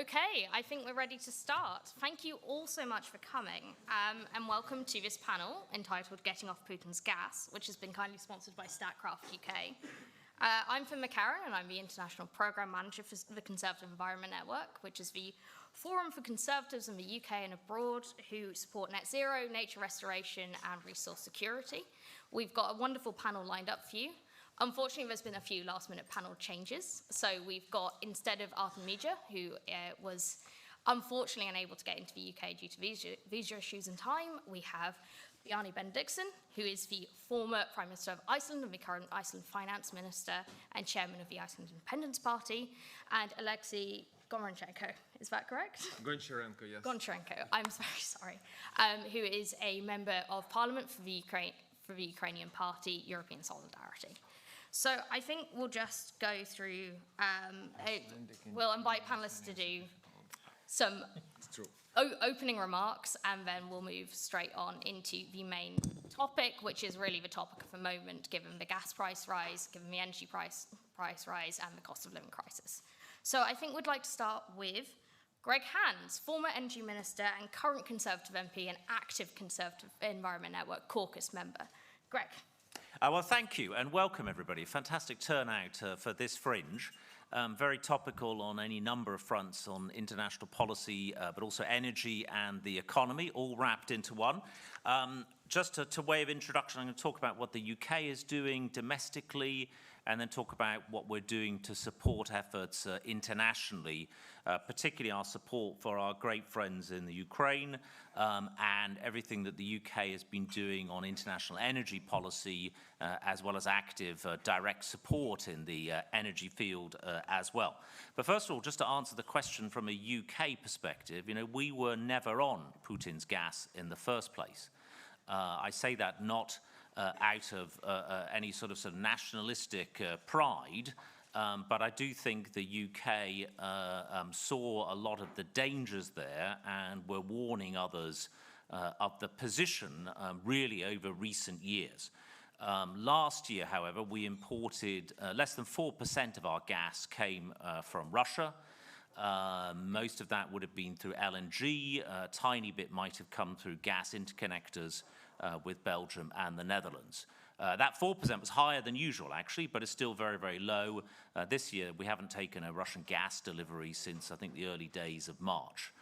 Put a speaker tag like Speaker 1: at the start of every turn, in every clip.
Speaker 1: Okay, I think we're ready to start. Thank you all so much for coming, and welcome to this panel entitled Getting Off Putin's Gas, which has been kindly sponsored by Statkraft UK. I'm Finn McCarran, and I'm the International Programme Manager for the Conservative Environment Network, which is the forum for conservatives in the UK and abroad who support net zero, nature restoration, and resource security. We've got a wonderful panel lined up for you. Unfortunately, there's been a few last-minute panel changes. So we've got, instead of Artemisia, who was unfortunately unable to get into the UK due to visa issues in time, we have Bjarni Benediktsson, who is the former Prime Minister of Iceland and the current Iceland Finance Minister and Chairman of the Iceland Independence Party, and Oleksiy Goncharenko, is that correct?
Speaker 2: Goncharenko, yes.
Speaker 1: Goncharenko, I'm very sorry, who is a member of Parliament for the Ukrainian Party, European Solidarity. So I think we'll just go through, we'll invite panelists to do some opening remarks, and then we'll move straight on into the main topic, which is really the topic of the moment, given the gas price rise, given the energy price rise, and the cost of living crisis. So I think we'd like to start with Greg Hands, former Energy Minister and current Conservative MP and active Conservative Environment Network caucus member. Greg.
Speaker 3: Well, thank you, and welcome, everybody. Fantastic turnout for this fringe. Very topical on any number of fronts on international policy, but also energy and the economy, all wrapped into one. Just to way of introduction, I'm going to talk about what the UK is doing domestically, and then talk about what we're doing to support efforts internationally, particularly our support for our great friends in the Ukraine, and everything that the UK has been doing on international energy policy, as well as active direct support in the energy field as well. But first of all, just to answer the question from a UK perspective, you know, we were never on Putin's gas in the first place. I say that not out of any sort of nationalistic pride, but I do think the UK saw a lot of the dangers there and were warning others of the position really over recent years. Last year, however, we imported less than 4% of our gas came from Russia. Most of that would have been through LNG. A tiny bit might have come through gas interconnectors with Belgium and the Netherlands. That 4% was higher than usual, actually, but it's still very, very low. This year, we haven't taken a Russian gas delivery since, I think, the early days of March.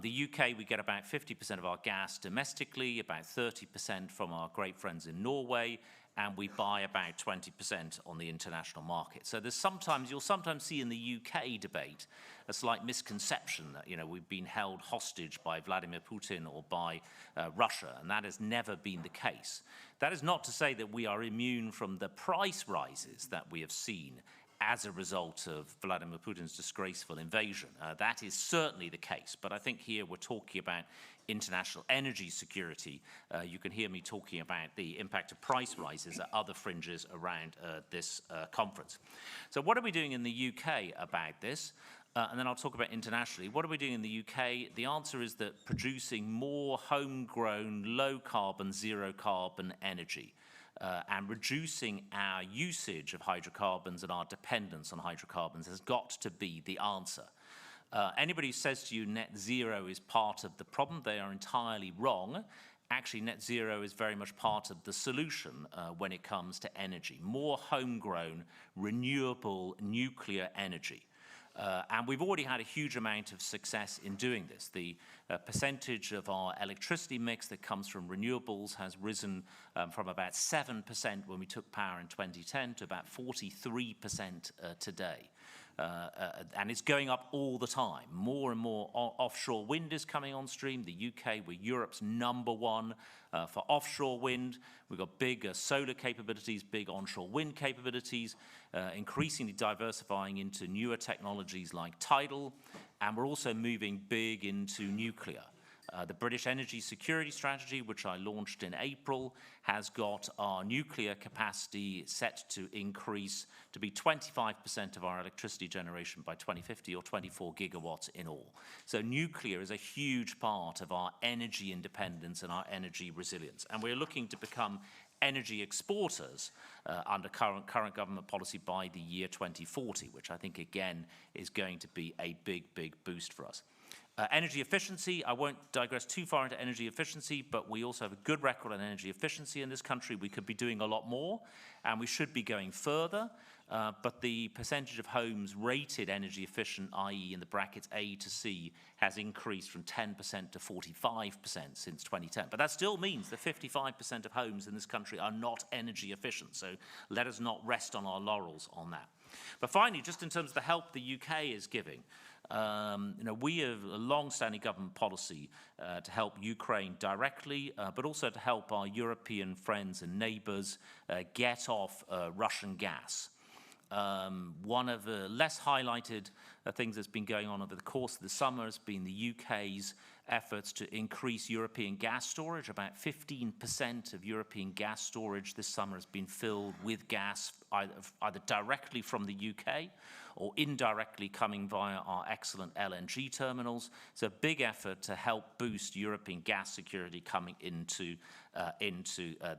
Speaker 3: The UK, we get about 50% of our gas domestically, about 30% from our great friends in Norway, and we buy about 20% on the international market. So there's you'll sometimes see in the UK debate a slight misconception that, you know, we've been held hostage by Vladimir Putin or by Russia, and that has never been the case. That is not to say that we are immune from the price rises that we have seen as a result of Vladimir Putin's disgraceful invasion. That is certainly the case, but I think here we're talking about international energy security. You can hear me talking about the impact of price rises at other fringes around this conference. So what are we doing in the UK about this? And then I'll talk about internationally. What are we doing in the UK? The answer is that producing more homegrown, low-carbon, zero-carbon energy and reducing our usage of hydrocarbons and our dependence on hydrocarbons has got to be the answer. Anybody who says to you net zero is part of the problem, they are entirely wrong. Actually, net zero is very much part of the solution when it comes to energy. More homegrown, renewable nuclear energy. And we've already had a huge amount of success in doing this. The percentage of our electricity mix that comes from renewables has risen from about 7% when we took power in 2010 to about 43% today. And it's going up all the time. More and more offshore wind is coming on stream. The UK, we're Europe's #1 for offshore wind. We've got big solar capabilities, big onshore wind capabilities, increasingly diversifying into newer technologies like tidal, and we're also moving big into nuclear. The British Energy Security Strategy, which I launched in April, has got our nuclear capacity set to increase to be 25% of our electricity generation by 2050, or 24 gigawatts in all. So nuclear is a huge part of our energy independence and our energy resilience. And we're looking to become energy exporters under current government policy by the year 2040, which I think, again, is going to be a big, big boost for us. Energy efficiency, I won't digress too far into energy efficiency, but we also have a good record on energy efficiency in this country. We could be doing a lot more, and we should be going further. But the percentage of homes rated energy efficient, i.e. in the brackets A to C, has increased from 10% to 45% since 2010. But that still means that 55% of homes in this country are not energy efficient. So let us not rest on our laurels on that. But finally, just in terms of the help the UK is giving, we have a long-standing government policy to help Ukraine directly, but also to help our European friends and neighbors get off Russian gas. One of the less highlighted things that's been going on over the course of the summer has been the UK's efforts to increase European gas storage. About 15% of European gas storage this summer has been filled with gas either directly from the UK or indirectly coming via our excellent LNG terminals. It's a big effort to help boost European gas security coming into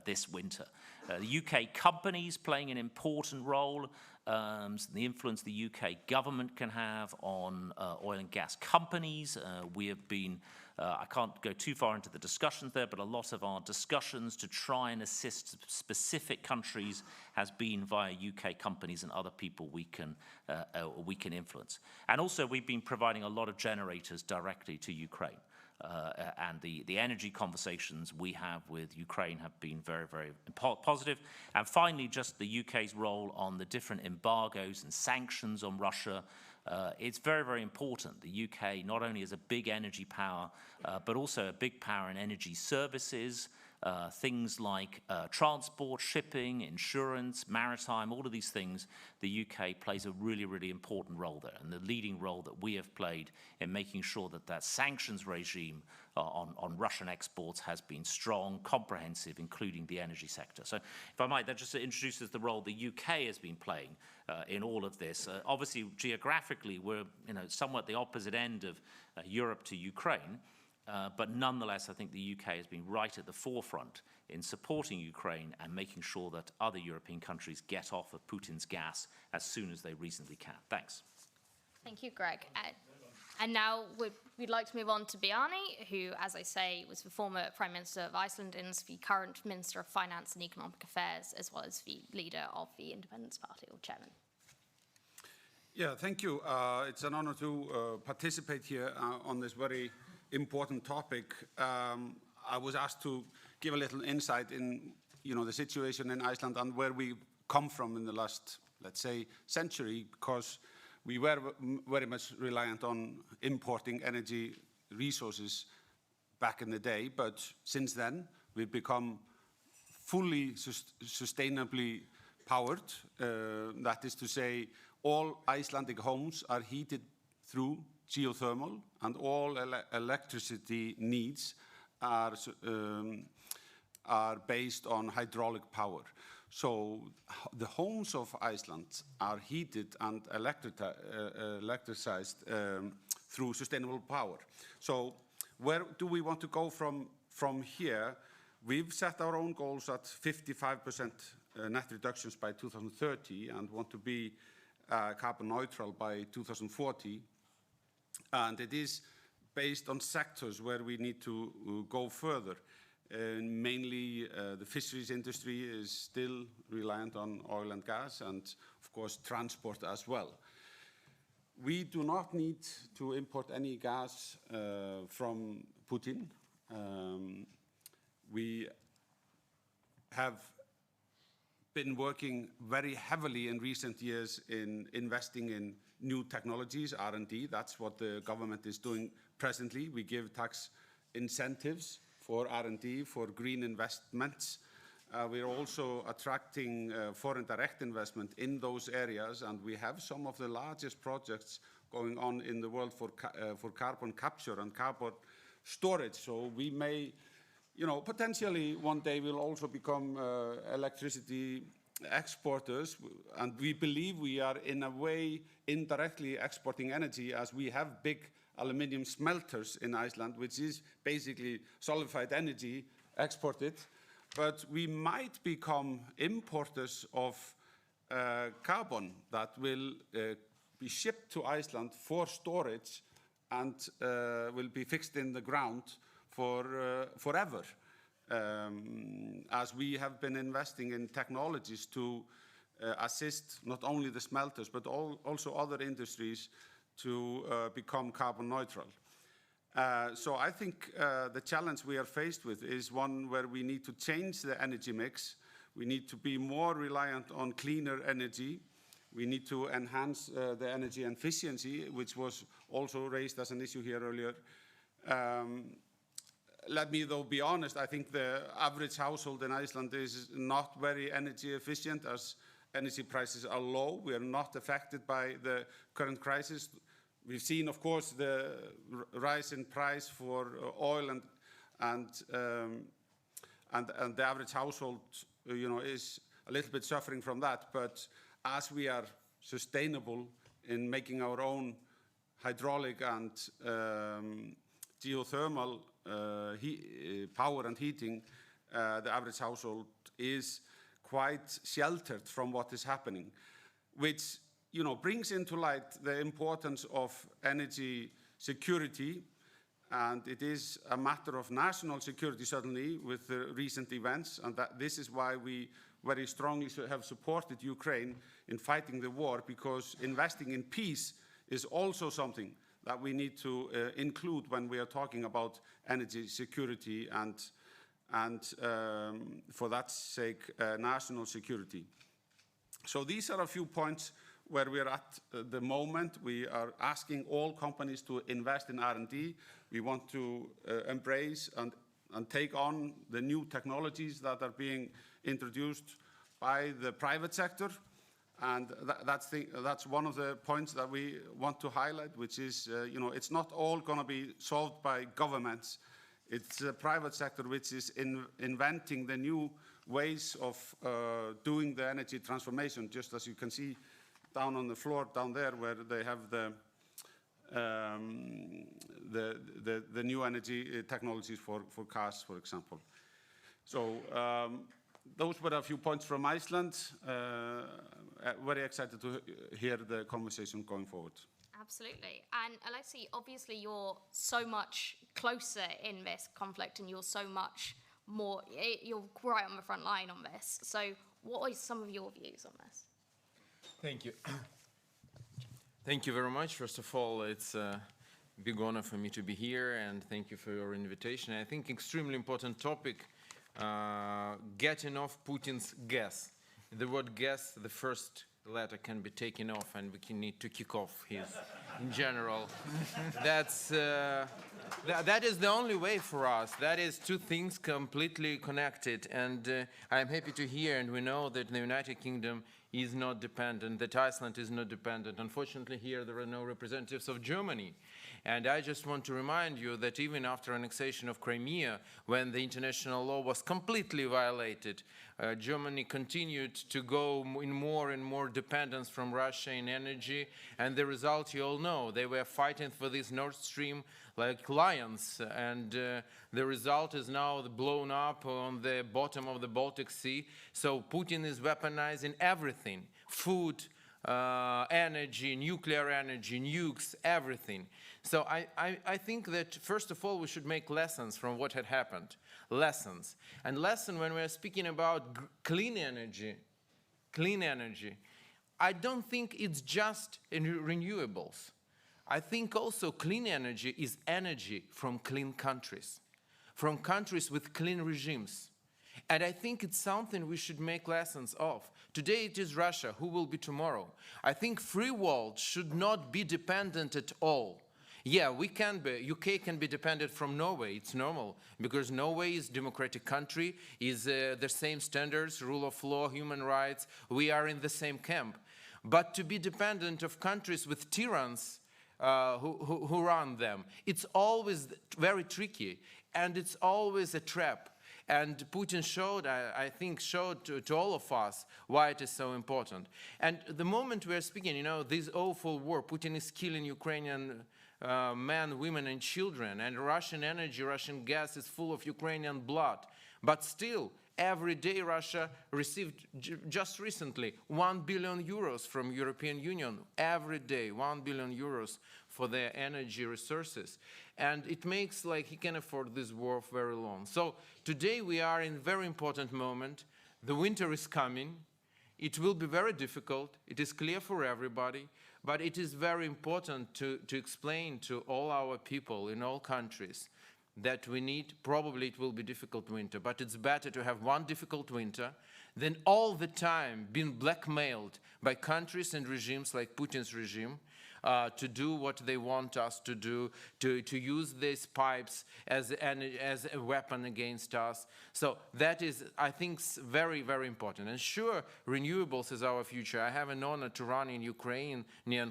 Speaker 3: this winter. The UK companies playing an important role. The influence the UK government can have on oil and gas companies. We have been, I can't go too far into the discussions there, but a lot of our discussions to try and assist specific countries has been via UK companies and other people we can influence. And also we've been providing a lot of generators directly to Ukraine. And the energy conversations we have with Ukraine have been very, very positive. And finally, just the UK's role on the different embargoes and sanctions on Russia. It's very, very important. The UK not only is a big energy power, but also a big power in energy services, things like transport, shipping, insurance, maritime, all of these things. The UK plays a really, really important role there, and the leading role that we have played in making sure that that sanctions regime on Russian exports has been strong, comprehensive, including the energy sector. So if I might, that just introduces the role the UK has been playing in all of this. Obviously, geographically, we're somewhat the opposite end of Europe to Ukraine. But nonetheless, I think the UK has been right at the forefront in supporting Ukraine and making sure that other European countries get off of Putin's gas as soon as they reasonably can. Thanks.
Speaker 1: Thank you, Greg. And now we'd like to move on to Bjarni, who, as I say, was the former Prime Minister of Iceland and is the current Minister of Finance and Economic Affairs, as well as the leader of the Independence Party, or chairman.
Speaker 2: Yeah, thank you. It's an honor to participate here on this very important topic. I was asked to give a little insight in, the situation in Iceland and where we come from in the last, let's say, century, because we were very much reliant on importing energy resources back in the day. But since then, we've become fully sustainably powered. That is to say, all Icelandic homes are heated through geothermal, and all electricity needs are based on hydraulic power. So the homes of Iceland are heated and electricized through sustainable power. So where do we want to go from here? We've set our own goals at 55% net reductions by 2030 and want to be carbon neutral by 2040. And it is based on sectors where we need to go further. Mainly the fisheries industry is still reliant on oil and gas, and of course transport as well. We do not need to import any gas from Putin. We have been working very heavily in recent years in investing in new technologies, R&D. That's what the government is doing presently. We give tax incentives for R&D, for green investments. We're also attracting foreign direct investment in those areas, and we have some of the largest projects going on in the world for carbon capture and carbon storage. So we may, potentially one day we'll also become electricity exporters, and we believe we are in a way indirectly exporting energy, as we have big aluminium smelters in Iceland, which is basically solidified energy exported. but we might become importers of carbon that will be shipped to Iceland for storage and will be fixed in the ground for forever, as we have been investing in technologies to assist not only the smelters but also other industries to become carbon neutral. So I think the challenge we are faced with is one where we need to change the energy mix. We need to be more reliant on cleaner energy. We need to enhance the energy efficiency, which was also raised as an issue here earlier. Let me, though, be honest. I think the average household in Iceland is not very energy efficient, as energy prices are low. We are not affected by the current crisis. We've seen, of course, the rise in price for oil, and the average household, is a little bit suffering from that. But as we are sustainable in making our own hydraulic and geothermal power and heating, the average household is quite sheltered from what is happening, which brings into light the importance of energy security. And it is a matter of national security, certainly, with the recent events, and that this is why we very strongly have supported Ukraine in fighting the war, because investing in peace is also something that we need to include when we are talking about energy security and for that sake, national security. So these are a few points where we are at the moment. We are asking all companies to invest in R&D. We want to embrace and take on the new technologies that are being introduced by the private sector. And that's one of the points that we want to highlight, which is, it's not all going to be solved by governments. It's the private sector which is inventing the new ways of doing the energy transformation, just as you can see down on the floor down there, where they have the new energy technologies for cars, for example. So those were a few points from Iceland. Very excited to hear the conversation going forward.
Speaker 1: Absolutely. And Oleksiy, obviously you're so much closer in this conflict, and you're so much more, you're right on the front line on this. So what are some of your views on this?
Speaker 4: Thank you. Thank you very much. First of all, it's a big honor for me to be here, and thank you for your invitation. I think extremely important topic, getting off Putin's gas. The word gas, the first letter can be taken off, and we can need to kick off his, in general. That is the only way for us. That is two things completely connected, and I'm happy to hear, and we know that the United Kingdom is not dependent, that Iceland is not dependent. Unfortunately, here there are no representatives of Germany. And I just want to remind you that even after annexation of Crimea, when the international law was completely violated, Germany continued to go in more and more dependence from Russia in energy. And the result you all know. They were fighting for this Nord Stream like lions. And the result is now blown up on the bottom of the Baltic Sea. So Putin is weaponizing everything: food, energy, nuclear energy, nukes, everything. So I think that, first of all, we should make lessons from what had happened. Lessons. And lesson when we're speaking about clean energy, I don't think it's just in renewables. I think also clean energy is energy from clean countries, from countries with clean regimes. And I think it's something we should make lessons of. Today it is Russia. Who will be tomorrow? I think free world should not be dependent at all. Yeah, we can be. UK can be dependent from Norway. It's normal, because Norway is a democratic country, is the same standards, rule of law, human rights. We are in the same camp. But to be dependent of countries with tyrants who run them, it's always very tricky, and it's always a trap. And Putin showed, I think, to all of us why it is so important. And the moment we're speaking, this awful war, Putin is killing Ukrainian men, women, and children, and Russian energy, Russian gas is full of Ukrainian blood. But still, Every day Russia received just recently 1 billion euros from European Union. Every day 1 billion euros for their energy resources. And it makes like he can afford this war very long. So today we are in a very important moment. The winter is coming. It will be very difficult. It is clear for everybody. But it is very important to explain to all our people in all countries that we need, probably it will be difficult winter, but it's better to have one difficult winter than all the time being blackmailed by countries and regimes like Putin's regime to do what they want us to do, to use these pipes as a weapon against us. So that is, I think, very, very important. And sure, renewables is our future. I have an honor to run in Ukrainian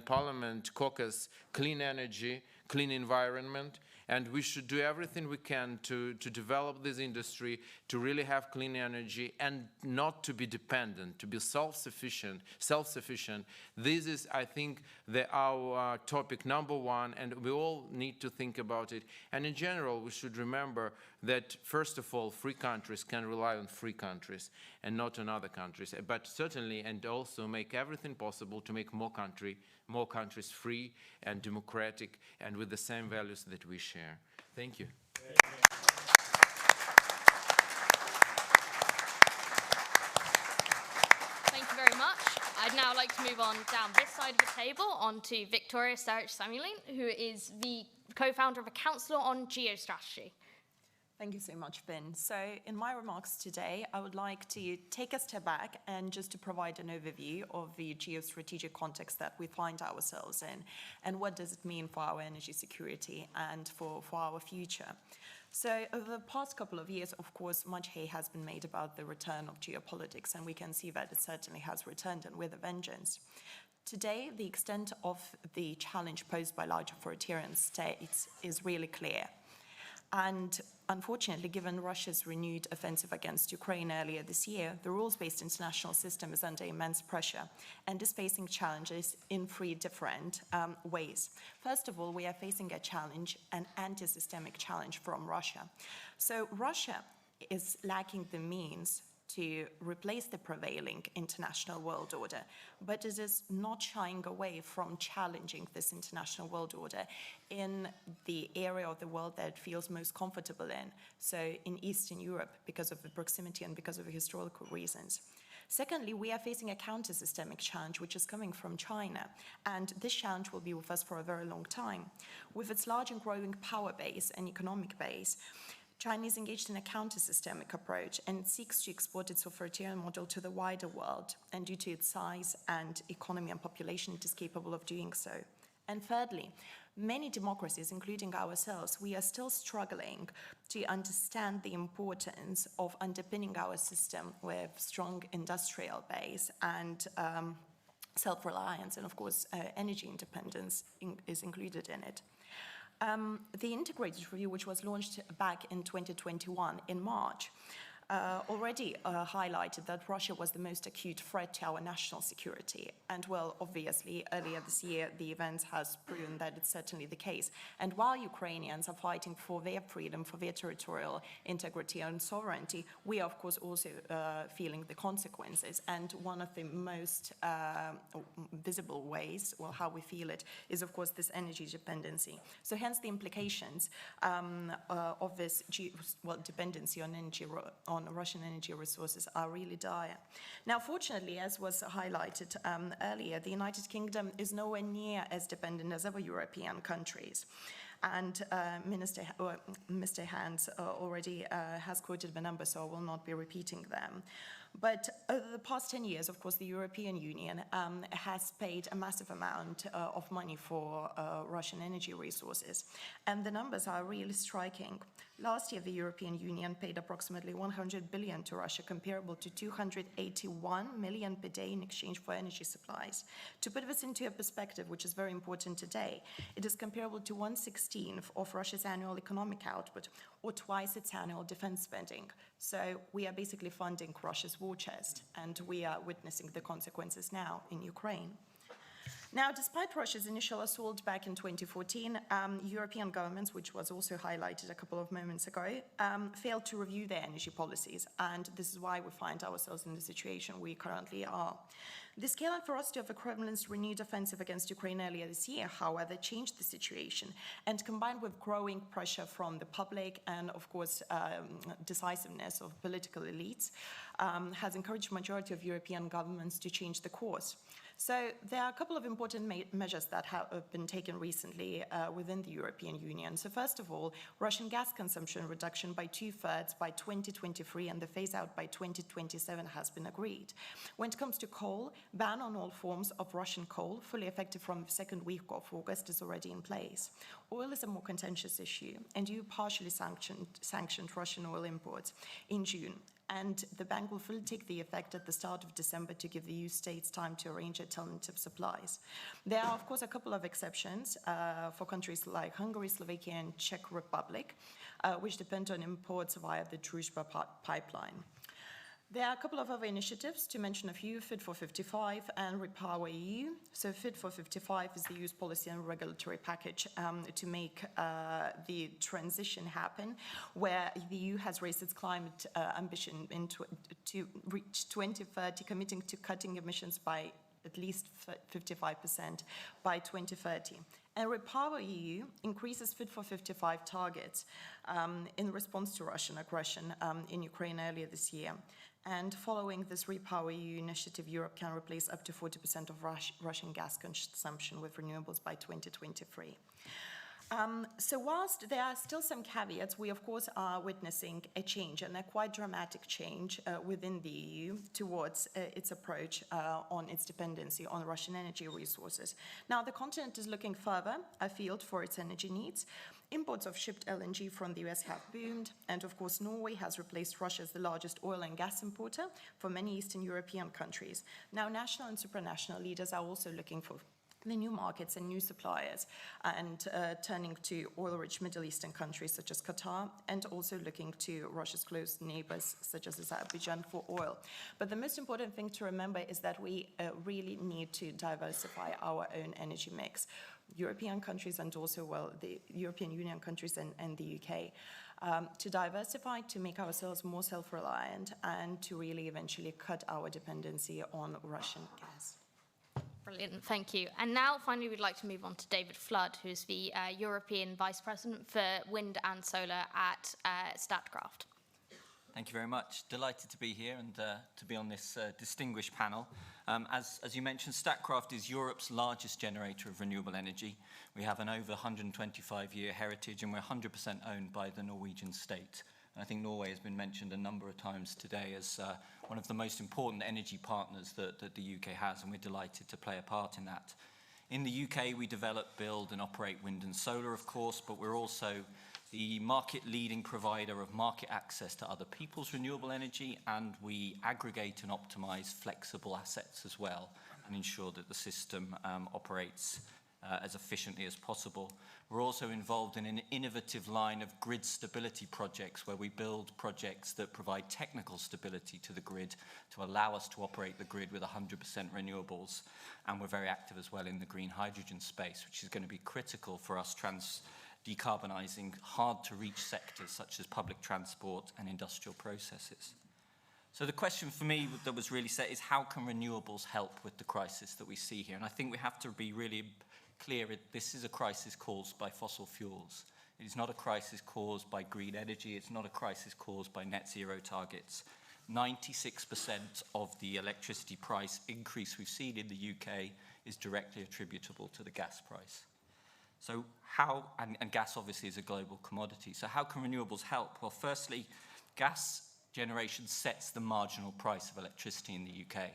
Speaker 4: Parliament caucus, clean energy, clean environment. And we should do everything we can to develop this industry, to really have clean energy and not to be dependent, to be self-sufficient. This is, I think, our topic number one, and we all need to think about it. And in general, we should remember that, first of all, free countries can rely on free countries and not on other countries. But certainly, and also make everything possible to make more countries free and democratic and with the same values that we share. Thank you.
Speaker 1: Thank you very much. I'd now like to move on down this side of the table on to Viktorija Starych-Samuoleine, who is the co-founder of a council on geostrategy.
Speaker 5: Thank you so much, Ben. So in my remarks today, I would like to take a step back and just to provide an overview of the geostrategic context that we find ourselves in and what does it mean for our energy security and for our future. So over the past couple of years, of course, much hay has been made about the return of geopolitics, and we can see that it certainly has returned and with a vengeance. Today, the extent of the challenge posed by large authoritarian states is really clear. And unfortunately, given Russia's renewed offensive against Ukraine earlier this year, the rules-based international system is under immense pressure and is facing challenges in three different ways. First of all, we are facing a challenge, an anti-systemic challenge from Russia. So Russia is lacking the means to replace the prevailing international world order, but it is not shying away from challenging this international world order in the area of the world that it feels most comfortable in, so in Eastern Europe, because of the proximity and because of the historical reasons. Secondly, we are facing a counter-systemic challenge, which is coming from China, and this challenge will be with us for a very long time. With its large and growing power base and economic base, China is engaged in a counter-systemic approach and it seeks to export its authoritarian model to the wider world, and due to its size and economy and population, it is capable of doing so. And thirdly, many democracies, including ourselves, we are still struggling to understand the importance of underpinning our system with strong industrial base and self-reliance, and of course, energy independence is included in it. The integrated review, which was launched back in 2021 in March, already highlighted that Russia was the most acute threat to our national security. And well, obviously, earlier this year, the events has proven that it's certainly the case. And while Ukrainians are fighting for their freedom, for their territorial integrity and sovereignty, we are, of course, also feeling the consequences. And one of the most visible ways, well, how we feel it, is, of course, this energy dependency. So hence the implications of this dependency on Russian energy resources are really dire. Now, fortunately, as was highlighted earlier, the United Kingdom is nowhere near as dependent as other European countries. And Mr. Hans already has quoted the numbers, so I will not be repeating them. But over the past 10 years, of course, the European Union has paid a massive amount of money for Russian energy resources. And the numbers are really striking. Last year, the European Union paid approximately 100 billion to Russia, comparable to 281 million per day in exchange for energy supplies. To put this into a perspective, which is very important today, it is comparable to 1/16 of Russia's annual economic output, or twice its annual defense spending. So we are basically funding Russia's war chest, and we are witnessing the consequences now in Ukraine. Now, despite Russia's initial assault back in 2014, European governments, which was also highlighted a couple of moments ago, failed to review their energy policies, and this is why we find ourselves in the situation we currently are. The scale and ferocity of the Kremlin's renewed offensive against Ukraine earlier this year, however, changed the situation, and combined with growing pressure from the public and, of course, decisiveness of political elites, has encouraged the majority of European governments to change the course. So there are a couple of important measures that have been taken recently within the European Union. So first of all, Russian gas consumption reduction by 2/3 by 2023 and the phase-out by 2027 has been agreed. When it comes to coal, ban on all forms of Russian coal, fully effective from the second week of August, is already in place. Oil is a more contentious issue, and EU partially sanctioned Russian oil imports in June. And the ban will fully take the effect at the start of December to give the EU states time to arrange alternative supplies. There are, of course, a couple of exceptions for countries like Hungary, Slovakia, and Czech Republic, which depend on imports via the Druzhba pipeline. There are a couple of other initiatives, to mention a few: Fit for 55 and Repower EU. So Fit for 55 is the EU's policy and regulatory package to make the transition happen, where the EU has raised its climate ambition to reach 2030, committing to cutting emissions by at least 55% by 2030. And Repower EU increases Fit for 55 targets in response to Russian aggression in Ukraine earlier this year. And following this Repower EU initiative, Europe can replace up to 40% of Russian gas consumption with renewables by 2023. So whilst there are still some caveats, we of course are witnessing a change, and a quite dramatic change within the EU towards its approach on its dependency on Russian energy resources. Now, the continent is looking further afield for its energy needs. Imports of shipped LNG from the US have boomed, and of course Norway has replaced Russia as the largest oil and gas importer for many Eastern European countries. Now, national and supranational leaders are also looking for the new markets and new suppliers, and turning to oil-rich Middle Eastern countries such as Qatar, and also looking to Russia's close neighbors such as Azerbaijan for oil. But the most important thing to remember is that we really need to diversify our own energy mix. European countries and also, well, the European Union countries and the UK, to diversify, to make ourselves more self-reliant, and to really eventually cut our dependency on Russian gas.
Speaker 1: Brilliant, thank you. And now, finally, we'd like to move on to David Flood, who's the European Vice President for Wind and Solar at Statkraft.
Speaker 6: Thank you very much. Delighted to be here and to be on this distinguished panel. As you mentioned, Statkraft is Europe's largest generator of renewable energy. We have an over 125-year heritage, and we're 100% owned by the Norwegian state. And I think Norway has been mentioned a number of times today as one of the most important energy partners that the UK has, and we're delighted to play a part in that. In the UK, we develop, build, and operate wind and solar, of course, but we're also the market-leading provider of market access to other people's renewable energy, and we aggregate and optimize flexible assets as well and ensure that the system operates as efficiently as possible. We're also involved in an innovative line of grid stability projects where we build projects that provide technical stability to the grid to allow us to operate the grid with 100% renewables. And we're very active as well in the green hydrogen space, which is going to be critical for us decarbonising hard-to-reach sectors such as public transport and industrial processes. So the question for me that was really set is, how can renewables help with the crisis that we see here? And I think we have to be really clear, this is a crisis caused by fossil fuels. It is not a crisis caused by green energy. It's not a crisis caused by net zero targets. 96% of the electricity price increase we've seen in the UK is directly attributable to the gas price. So how, and gas obviously is a global commodity, so how can renewables help? Well, firstly, gas generation sets the marginal price of electricity in the UK.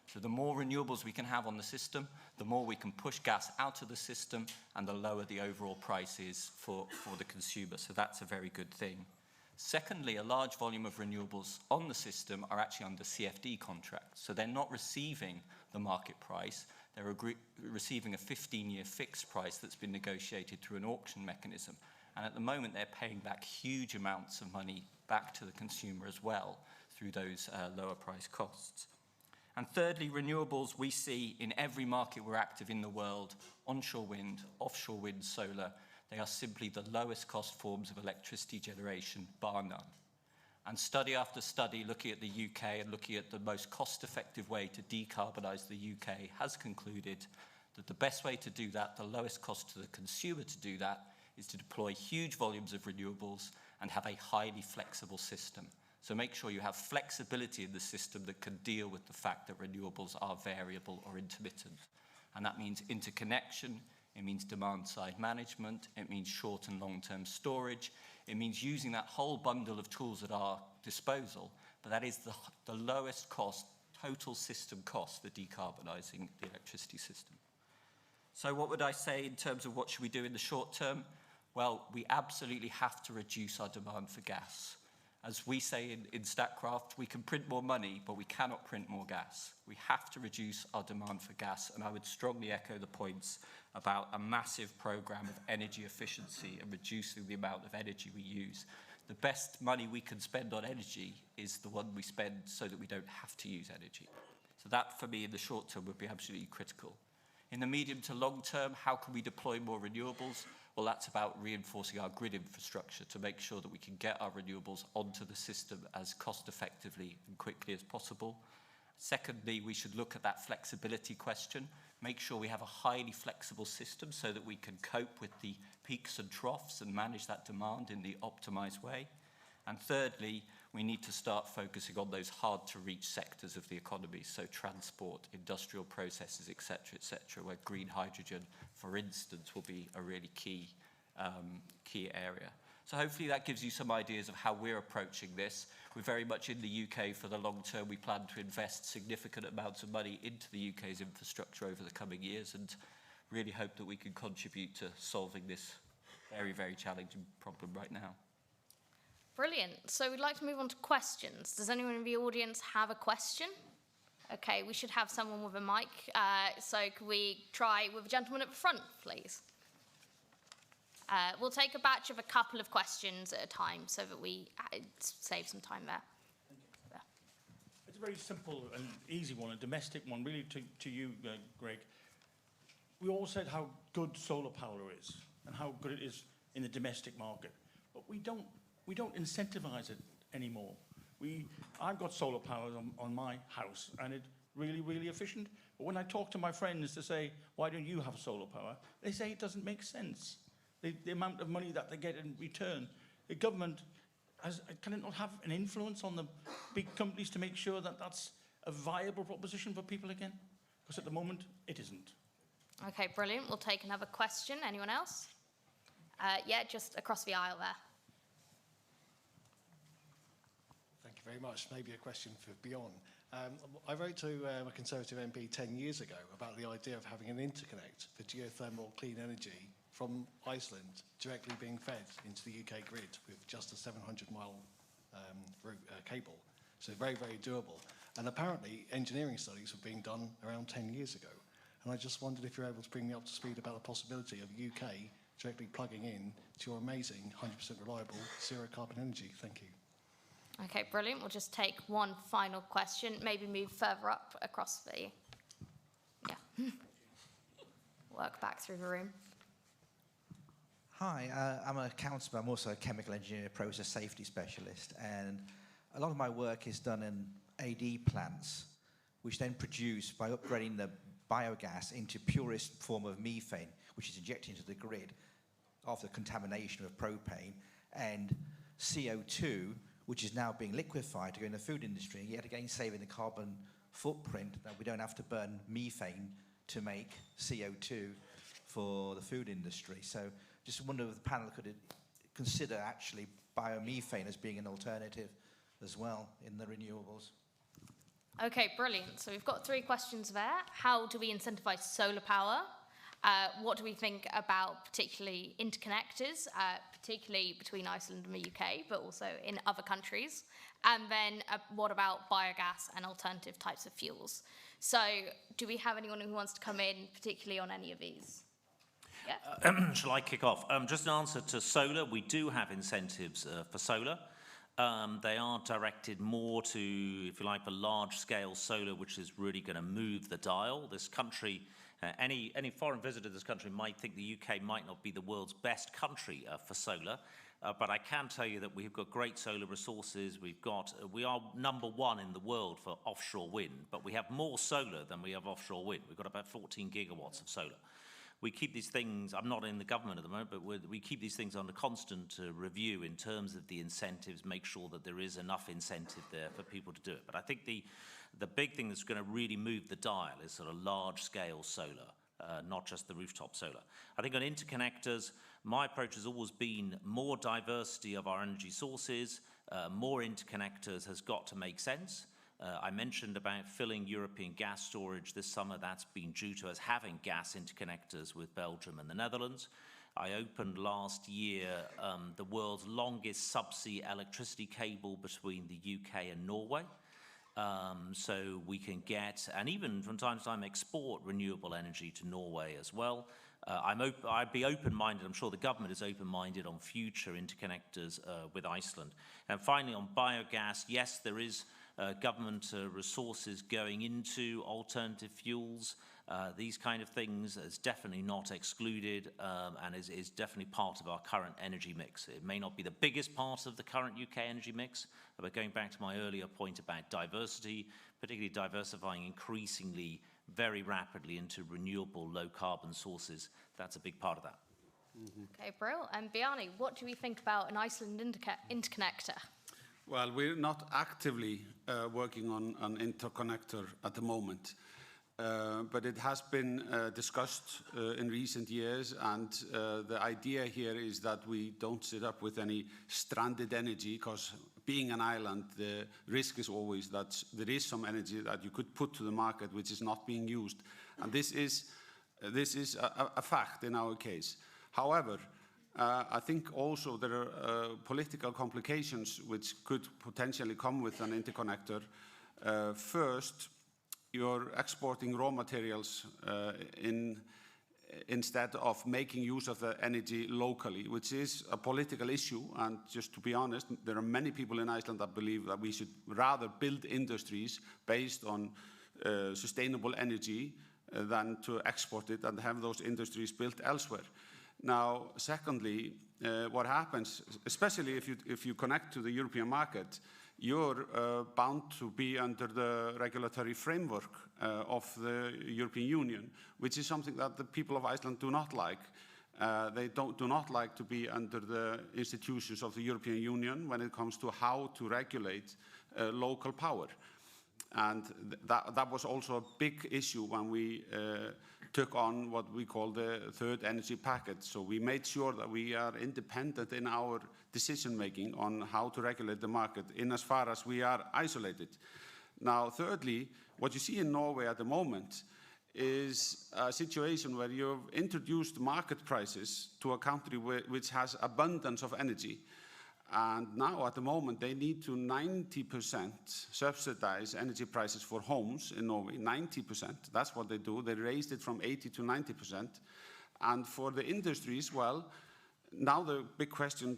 Speaker 6: So the more renewables we can have on the system, the more we can push gas out of the system, and the lower the overall price is for the consumer. So that's a very good thing. Secondly, a large volume of renewables on the system are actually under CFD contracts. So they're not receiving the market price. They're receiving a 15-year fixed price that's been negotiated through an auction mechanism. And at the moment, they're paying back huge amounts of money back to the consumer as well through those lower price costs. And thirdly, renewables we see in every market we're active in the world, onshore wind, offshore wind, solar, they are simply the lowest cost forms of electricity generation, bar none. And study after study looking at the UK and looking at the most cost-effective way to decarbonise the UK has concluded that the best way to do that, the lowest cost to the consumer to do that, is to deploy huge volumes of renewables and have a highly flexible system. So make sure you have flexibility in the system that can deal with the fact that renewables are variable or intermittent. And that means interconnection, it means demand-side management, it means short and long-term storage, it means using that whole bundle of tools at our disposal, but that is the lowest cost, total system cost for decarbonising the electricity system. So what would I say in terms of what should we do in the short term? Well, we absolutely have to reduce our demand for gas. As we say in Statkraft, we can print more money, but we cannot print more gas. We have to reduce our demand for gas, and I would strongly echo the points about a massive programme of energy efficiency and reducing the amount of energy we use. The best money we can spend on energy is the one we spend so that we don't have to use energy. So that, for me, in the short term, would be absolutely critical. In the medium to long term, how can we deploy more renewables? Well, that's about reinforcing our grid infrastructure to make sure that we can get our renewables onto the system as cost effectively and quickly as possible. Secondly, we should look at that flexibility question, make sure we have a highly flexible system so that we can cope with the peaks and troughs and manage that demand in the optimized way. And thirdly, we need to start focusing on those hard-to-reach sectors of the economy, so transport, industrial processes, et cetera, where green hydrogen, for instance, will be a really key area. So hopefully that gives you some ideas of how we're approaching this. We're very much in the UK for the long term. We plan to invest significant amounts of money into the UK's infrastructure over the coming years and really hope that we can contribute to solving this very, very challenging problem right now.
Speaker 1: Brilliant. So we'd like to move on to questions. Does anyone in the audience have a question? Okay, we should have someone with a mic. So could we try with a gentleman at the front, please? We'll take a batch of a couple of questions at a time so that we save some time there.
Speaker 7: It's a very simple and easy one, a domestic one, really to you, Greg. We all said how good solar power is and how good it is in the domestic market, but we don't incentivize it anymore. I've got solar power on my house, and it's really, really efficient. But when I talk to my friends to say, why don't you have solar power? They say it doesn't make sense. The amount of money that they get in return. The government can it not have an influence on the big companies to make sure that that's a viable proposition for people again? Because at the moment, it isn't.
Speaker 1: Okay, brilliant. We'll take another question. Anyone else? Yeah, just across the aisle there.
Speaker 8: Thank you very much. Maybe a question for Bjarni. I wrote to a Conservative MP 10 years ago about the idea of having an interconnect for geothermal clean energy from Iceland directly being fed into the UK grid with just a 700-mile cable. So very, very doable. And apparently engineering studies were being done around 10 years ago. And I just wondered if you're able to bring me up to speed about the possibility of UK directly plugging in to your amazing 100% reliable zero carbon energy. Thank you.
Speaker 1: Okay, brilliant. We'll just take one final question, maybe move further up across the, yeah. Work back through the room.
Speaker 9: Hi, I'm a counsellor. I'm also a chemical engineer, process safety specialist, and a lot of my work is done in AD plants, which then produce, by upgrading the biogas into purest form of methane, which is injected into the grid after contamination of propane, and CO2, which is now being liquefied to go in the food industry, yet again saving the carbon footprint that we don't have to burn methane to make CO2 for the food industry. So just wonder if the panel could consider actually biomethane as being an alternative as well in the renewables.
Speaker 1: Okay, brilliant. So we've got 3 questions there. How do we incentivize solar power? What do we think about particularly interconnectors, particularly between Iceland and the UK, but also in other countries? And then what about biogas and alternative types of fuels? So do we have anyone who wants to come in particularly on any of these? Yeah.
Speaker 3: Shall I kick off? Just an answer to solar. We do have incentives for solar. They are directed more to, if you like, the large-scale solar, which is really going to move the dial. This country, any foreign visitor to this country might think the UK might not be the world's best country for solar, but I can tell you that we've got great solar resources. We are #1 in the world for offshore wind, but we have more solar than we have offshore wind. We've got about 14 gigawatts of solar. We keep these things, I'm not in the government at the moment, but we keep these things under constant review in terms of the incentives, make sure that there is enough incentive there for people to do it. But I think the big thing that's going to really move the dial is sort of large-scale solar, not just the rooftop solar. I think on interconnectors, my approach has always been more diversity of our energy sources, more interconnectors has got to make sense. I mentioned about filling European gas storage this summer. That's been due to us having gas interconnectors with Belgium and the Netherlands. I opened last year the world's longest subsea electricity cable between the UK and Norway. So we can get, and even from time to time, export renewable energy to Norway as well. I'd be open-minded, I'm sure the government is open-minded on future interconnectors with Iceland. And finally, on biogas, yes, there is government resources going into alternative fuels. These kind of things is definitely not excluded and is definitely part of our current energy mix. It may not be the biggest part of the current UK energy mix, but going back to my earlier point about diversity, particularly diversifying increasingly very rapidly into renewable low-carbon sources, that's a big part of that.
Speaker 1: Mm-hmm. Okay, brilliant. And Bjarni, what do we think about an Iceland interconnector?
Speaker 2: Well, we're not actively working on an interconnector at the moment, but it has been discussed in recent years, and the idea here is that we don't sit up with any stranded energy, because being an island, the risk is always that there is some energy that you could put to the market which is not being used, and this is a fact in our case. However, I think also there are political complications which could potentially come with an interconnector. First, you're exporting raw materials instead of making use of the energy locally, which is a political issue. And just to be honest, there are many people in Iceland that believe that we should rather build industries based on sustainable energy than to export it and have those industries built elsewhere. Now, secondly, what happens, especially if you connect to the European market, you're bound to be under the regulatory framework of the European Union, which is something that the people of Iceland do not like. They do not like to be under the institutions of the European Union when it comes to how to regulate local power. And that was also a big issue when we took on what we call the third energy package. So we made sure that we are independent in our decision-making on how to regulate the market in as far as we are isolated. Now, thirdly, what you see in Norway at the moment is a situation where you've introduced market prices to a country which has abundance of energy. And now, at the moment, they need to 90% subsidize energy prices for homes in Norway, 90%. That's what they do. They raised it from 80 to 90%. And for the industries, well, now the big question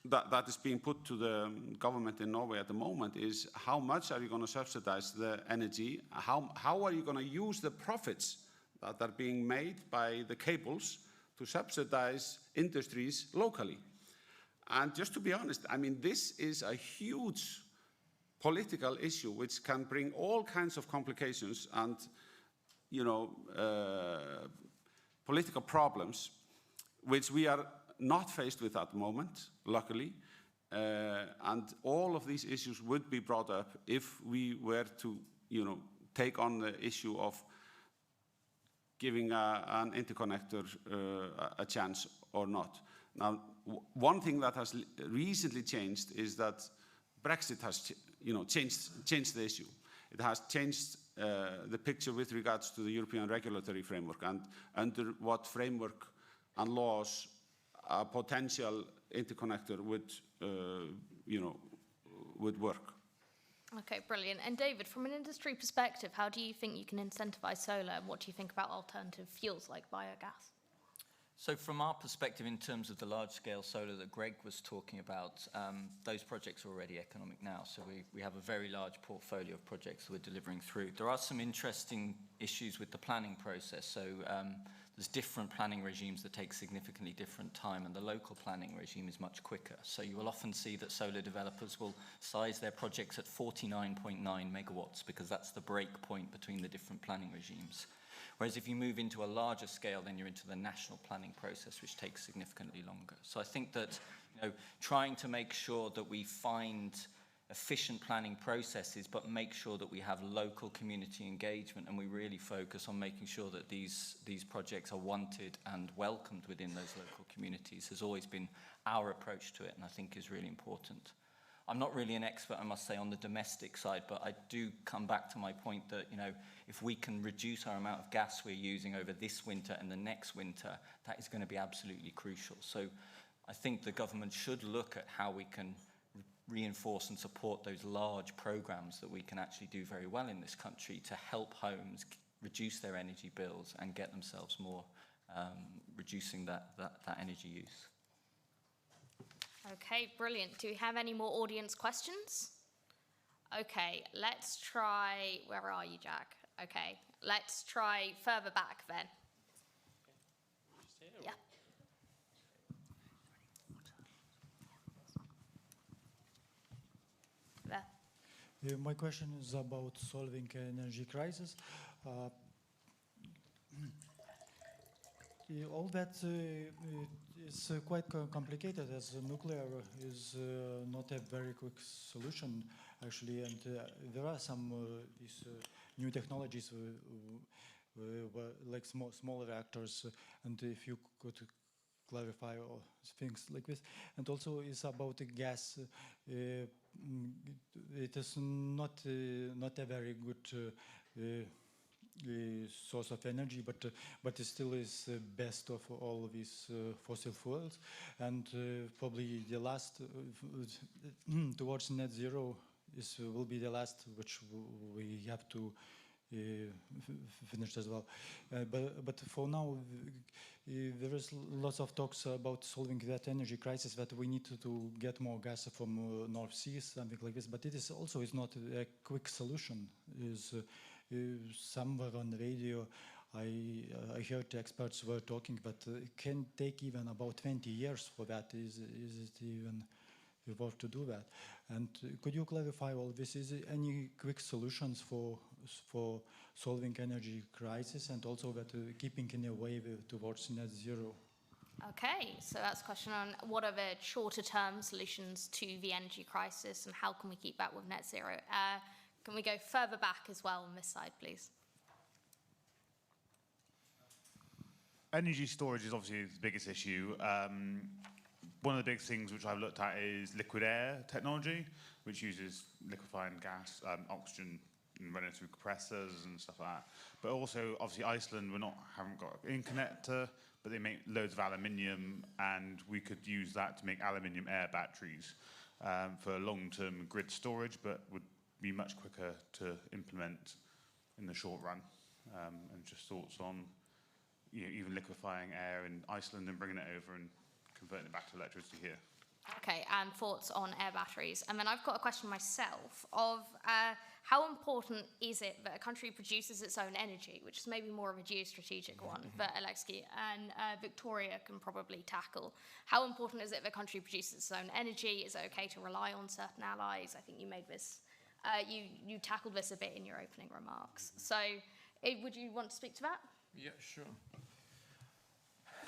Speaker 2: that is being put to the government in Norway at the moment is how much are you going to subsidize the energy? How are you going to use the profits that are being made by the cables to subsidize industries locally? And just to be honest, I mean, this is a huge political issue which can bring all kinds of complications and, political problems, which we are not faced with at the moment, luckily. And all of these issues would be brought up if we were to, take on the issue of giving an interconnector a chance or not. Now, one thing that has recently changed is that Brexit has, changed the issue. It has changed the picture with regards to the European regulatory framework and under what framework and laws a potential interconnector would work.
Speaker 1: Okay, brilliant. And David, from an industry perspective, how do you think you can incentivize solar? And what do you think about alternative fuels like biogas?
Speaker 6: So from our perspective, in terms of the large-scale solar that Greg was talking about, those projects are already economic now. So we have a very large portfolio of projects that we're delivering through. There are some interesting issues with the planning process. So there's different planning regimes that take significantly different time, and the local planning regime is much quicker. So you will often see that solar developers will size their projects at 49.9 megawatts because that's the break point between the different planning regimes. Whereas if you move into a larger scale, then you're into the national planning process, which takes significantly longer. So I think that, trying to make sure that we find efficient planning processes, but make sure that we have local community engagement, and we really focus on making sure that these projects are wanted and welcomed within those local communities has always been our approach to it, and I think is really important. I'm not really an expert, I must say, on the domestic side, but I do come back to my point that, if we can reduce our amount of gas we're using over this winter and the next winter, that is going to be absolutely crucial. So I think the government should look at how we can reinforce and support those large programs that we can actually do very well in this country to help homes reduce their energy bills and get themselves more, reducing that energy use.
Speaker 1: Okay, brilliant. Do we have any more audience questions? Okay, let's try, where are you, Jack? Okay, let's try further back then. Yeah. There.
Speaker 10: My question is about solving energy crisis. All that is quite complicated, as nuclear is not a very quick solution, actually, and there are some these new technologies like small reactors, and if you could clarify things like this. And also it's about the gas. It is not a very good source of energy, but it still is best of all of these fossil fuels, and probably the last towards net zero will be the last which we have to finish as well. But for now, there is lots of talks about solving that energy crisis, that we need to get more gas from North Sea, something like this. But it is also not a quick solution. Somewhere on the radio, I heard the experts were talking, but it can take even about 20 years for that. Is it even worth to do that? And could you clarify all this? Is there any quick solutions for solving energy crisis, and also that keeping in a way towards net zero?
Speaker 1: Okay, so that's a question on what are the shorter term solutions to the energy crisis, and how can we keep that with net zero? Can we go further back as well on this side, please?
Speaker 11: Energy storage is obviously the biggest issue. One of the big things which I've looked at is liquid air technology, which uses liquefying gas, oxygen, and running through compressors and stuff like that. But also, obviously, Iceland, haven't got an connector, but they make loads of aluminium, and we could use that to make aluminium air batteries for long-term grid storage, but would be much quicker to implement in the short run. And just thoughts on even liquefying air in Iceland and bringing it over and converting it back to electricity here.
Speaker 1: Okay, and thoughts on air batteries. And then I've got a question myself of how important is it that a country produces its own energy, which is maybe more of a geostrategic one that Oleksiy and Viktorija can probably tackle. How important is it that a country produces its own energy? Is it okay to rely on certain allies? I think you made this, you tackled this a bit in your opening remarks. So would you want to speak to that?
Speaker 4: Yeah, sure.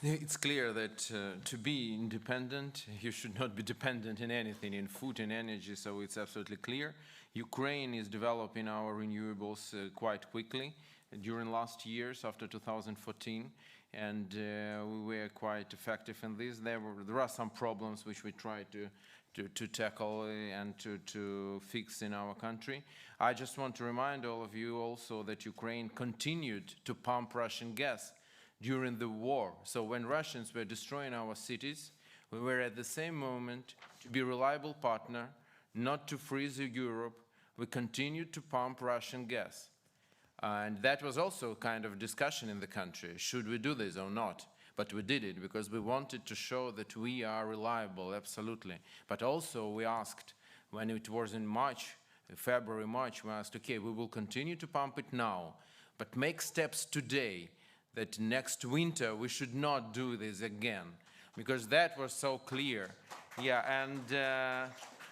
Speaker 4: It's clear that to be independent, you should not be dependent in anything, in food and energy, so it's absolutely clear. Ukraine is developing our renewables quite quickly during last years after 2014, and we were quite effective in this. There are some problems which we try to tackle and to fix in our country. I just want to remind all of you also that Ukraine continued to pump Russian gas during the war. So when Russians were destroying our cities, we were at the same moment to be a reliable partner, not to freeze Europe. We continued to pump Russian gas. And that was also kind of discussion in the country. Should we do this or not? But we did it because we wanted to show that we are reliable, absolutely. But also we asked, when it was in March, February, March, we asked, okay, we will continue to pump it now, but make steps today that next winter we should not do this again, because that was so clear. Yeah, and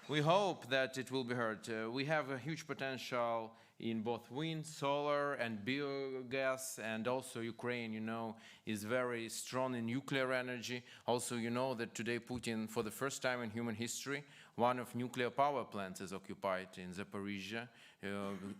Speaker 4: we hope that it will be heard. We have a huge potential in both wind, solar, and biogas, and also Ukraine, you know, is very strong in nuclear energy. Also, you know that today Putin, for the first time in human history, one of nuclear power plants is occupied in Zaporizhia,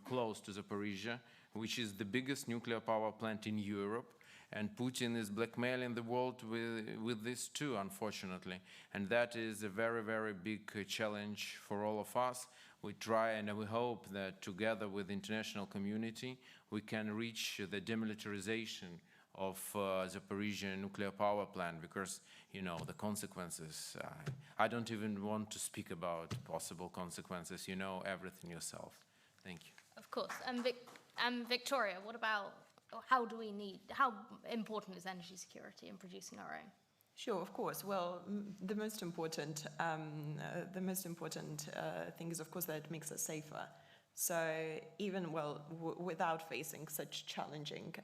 Speaker 4: close to Zaporizhia, which is the biggest nuclear power plant in Europe. And Putin is blackmailing the world with this too, unfortunately. And that is a very, very big challenge for all of us. We try and we hope that together with the international community, we can reach the demilitarization of Zaporizhia nuclear power plant, because, you know, the consequences, I don't even want to speak about possible consequences. You know everything yourself. Thank you.
Speaker 1: Of course. Viktorija, what about, how important is energy security in producing our own?
Speaker 5: Sure, of course. Well, the most important thing is, of course, that it makes us safer. So even, without facing such challenging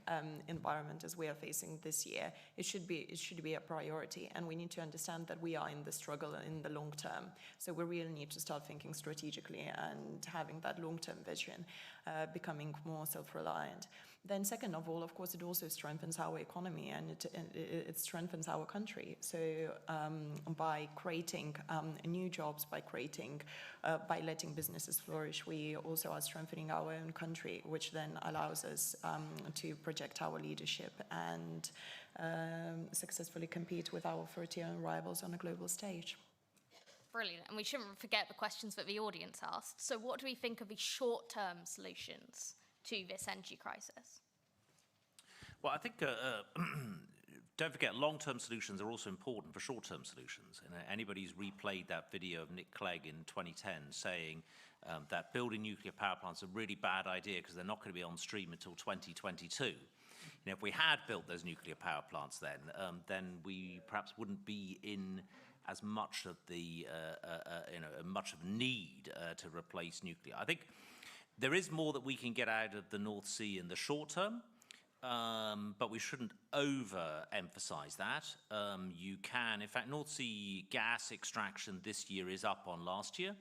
Speaker 5: environment as we are facing this year, it should be a priority, and we need to understand that we are in the struggle in the long term. So we really need to start thinking strategically and having that long-term vision, becoming more self-reliant. Then second of all, of course, it also strengthens our economy, and it strengthens our country. So by creating new jobs, by letting businesses flourish, we also are strengthening our own country, which then allows us to project our leadership and successfully compete with our authoritarian rivals on a global stage.
Speaker 1: Brilliant. And we shouldn't forget the questions that the audience asked. So what do we think of the short-term solutions to this energy crisis?
Speaker 3: Well, I think don't forget, long-term solutions are also important for short-term solutions. And anybody who's replayed that video of Nick Clegg in 2010 saying that building nuclear power plants is a really bad idea because they're not going to be on stream until 2022. You know, if we had built those nuclear power plants then we perhaps wouldn't be in as much of the much of need to replace nuclear. I think there is more that we can get out of the North Sea in the short term, but we shouldn't overemphasize that. You can, in fact, North Sea gas extraction this year is up on last year,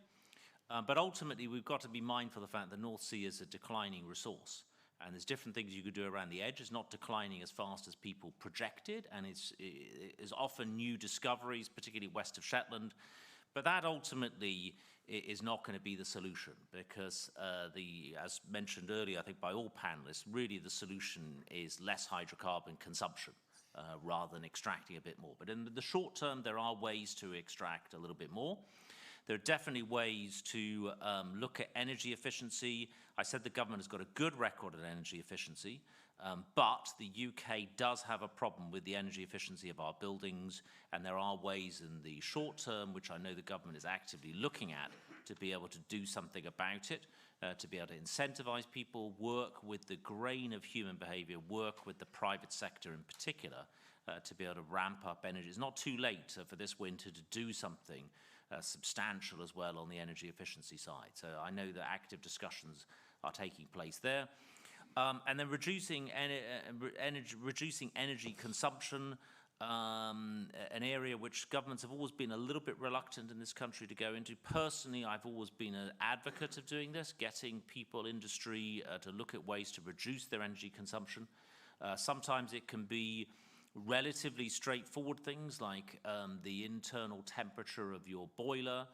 Speaker 3: but ultimately we've got to be mindful of the fact that the North Sea is a declining resource. And there's different things you could do around the edge. It's not declining as fast as people projected, and it's often new discoveries, particularly west of Shetland. But that ultimately is not going to be the solution, because as mentioned earlier, I think by all panelists, really the solution is less hydrocarbon consumption rather than extracting a bit more. But in the short term, there are ways to extract a little bit more. There are definitely ways to look at energy efficiency. I said the government has got a good record at energy efficiency, but the UK does have a problem with the energy efficiency of our buildings, and there are ways in the short term, which I know the government is actively looking at, to be able to do something about it, to be able to incentivize people, work with the grain of human behavior, work with the private sector in particular, to be able to ramp up energy. It's not too late for this winter to do something substantial as well on the energy efficiency side. So I know that active discussions are taking place there. And then reducing energy consumption, an area which governments have always been a little bit reluctant in this country to go into. Personally, I've always been an advocate of doing this, getting people, industry, to look at ways to reduce their energy consumption. Sometimes it can be relatively straightforward things like the internal temperature of your boiler,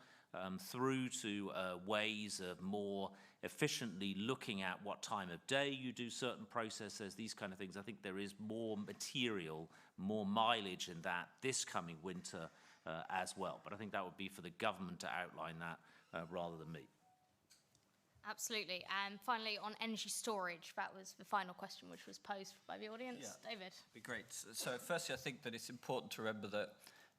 Speaker 3: through to ways of more efficiently looking at what time of day you do certain processes, these kind of things. I think there is more material, more mileage in that this coming winter as well. But I think that would be for the government to outline that rather than me.
Speaker 1: Absolutely. And finally, on energy storage, that was the final question which was posed by the audience. Yeah. David.
Speaker 6: Be great. So firstly, I think that it's important to remember that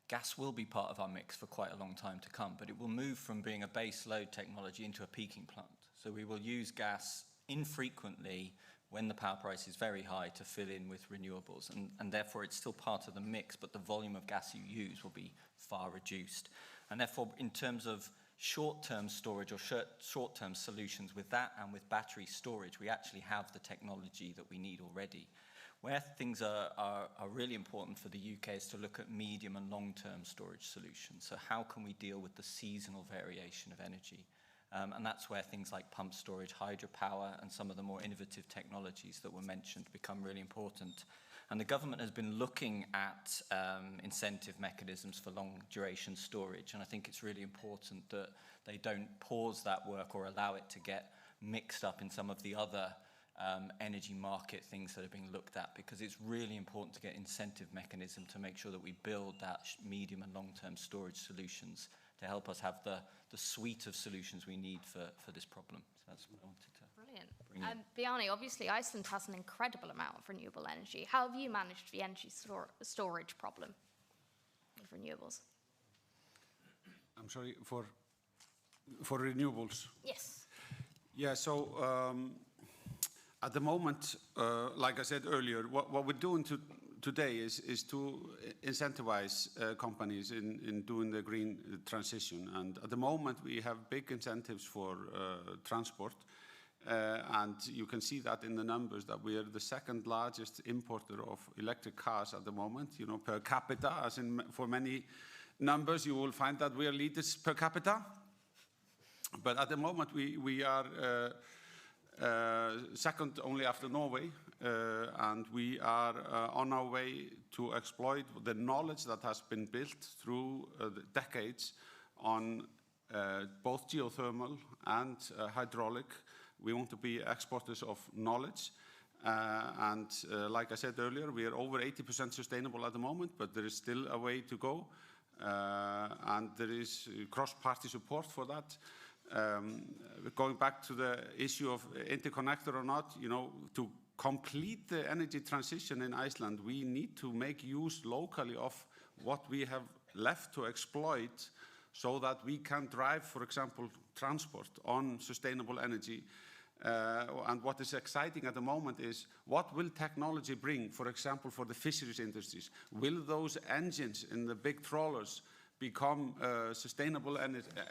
Speaker 6: gas will be part of our mix for quite a long time to come, but it will move from being a base load technology into a peaking plant. So we will use gas infrequently when the power price is very high to fill in with renewables. And therefore, it's still part of the mix, but the volume of gas you use will be far reduced. And therefore, in terms of short-term storage or short-term solutions with that and with battery storage, we actually have the technology that we need already. Where things are really important for the UK is to look at medium and long-term storage solutions. So how can we deal with the seasonal variation of energy? And that's where things like pump storage, hydropower, and some of the more innovative technologies that were mentioned become really important. And the government has been looking at incentive mechanisms for long-duration storage, and I think it's really important that they don't pause that work or allow it to get mixed up in some of the other energy market things that are being looked at, because it's really important to get incentive mechanism to make sure that we build that medium and long-term storage solutions to help us have the suite of solutions we need for this problem. So that's what I wanted to bring in.
Speaker 1: Bjarni, obviously Iceland has an incredible amount of renewable energy. How have you managed the energy storage problem of renewables?
Speaker 2: I'm sorry, for renewables?
Speaker 1: Yes.
Speaker 2: Yeah, so at the moment, like I said earlier, what we're doing today is to incentivize companies in doing the green transition. And at the moment, we have big incentives for transport. And you can see that in the numbers that we are the second largest importer of electric cars at the moment, you know, per capita, as in for many numbers, you will find that we are leaders per capita. But at the moment, we are second only after Norway, and we are on our way to exploit the knowledge that has been built through the decades on both geothermal and hydraulic. We want to be exporters of knowledge. And like I said earlier, we are over 80% sustainable at the moment, but there is still a way to go. And there is cross-party support for that. Going back to the issue of interconnector or not, you know, to complete the energy transition in Iceland, we need to make use locally of what we have left to exploit so that we can drive, for example, transport on sustainable energy. And what is exciting at the moment is what will technology bring, for example, for the fisheries industries? Will those engines in the big trawlers become sustainable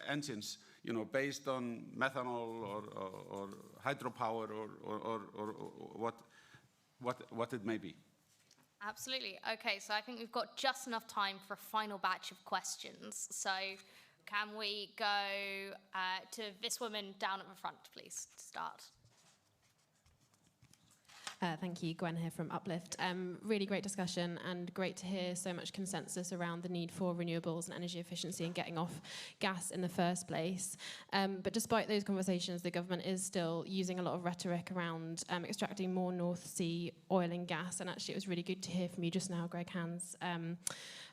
Speaker 2: engines, you know, based on methanol or hydropower or what it may be?
Speaker 1: Absolutely. Okay, so I think we've got just enough time for a final batch of questions. So can we go to this woman down at the front, please, to start?
Speaker 12: Thank you, Gwen here from Uplift. Really great discussion and great to hear so much consensus around the need for renewables and energy efficiency and getting off gas in the first place. But despite those conversations, the government is still using a lot of rhetoric around extracting more North Sea oil and gas. And actually, it was really good to hear from you just now, Greg Hans,